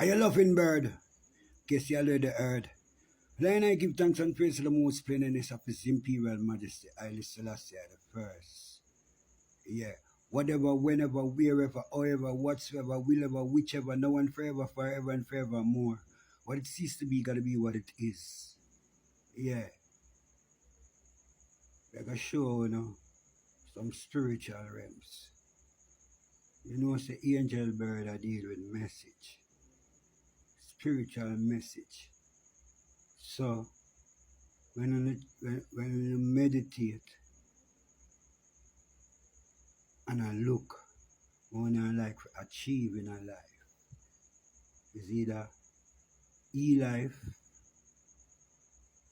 Are you loving bird? Guess you already heard. Then I give thanks and praise to the most splendidness of His Imperial Majesty, Haile Selassie the First. Yeah. Whatever, whenever, wherever, however, whatsoever, wherever, whichever, now and forever, forever and forevermore. What it ceased to be, gotta be what it is. Yeah. Like a show, some spiritual realms. You know, say angel bird I deal with message. Spiritual message. So when you meditate and I look what I like to achieve in our life is either e-life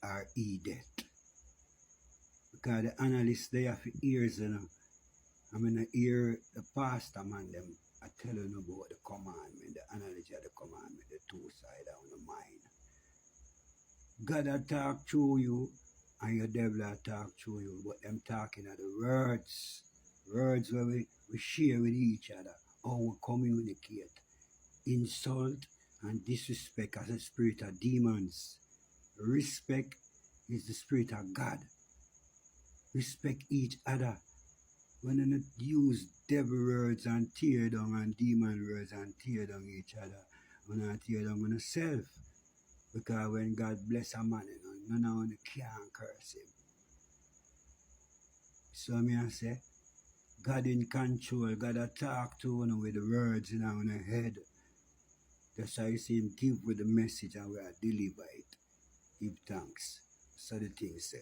or e-death. Because the analysts they have ears, I'm gonna hear the pastor man them I tell you about the commandment, the analogy of the commandment, the two sides of the mind. God will talk through you and your devil will talk through you, but them talking are the words. Words where we share with each other, how we communicate. Insult and disrespect as a spirit of demons. Respect is the spirit of God. Respect each other. When you not use devil words and tear down and demon words and tear down each other, when I tear down on yourself. Because when God bless a man, none of you can curse him. So I say, God in control, God a talk to you with the words in our head. That's how you see him give with the message and we are deliver it. Give thanks. So the thing said.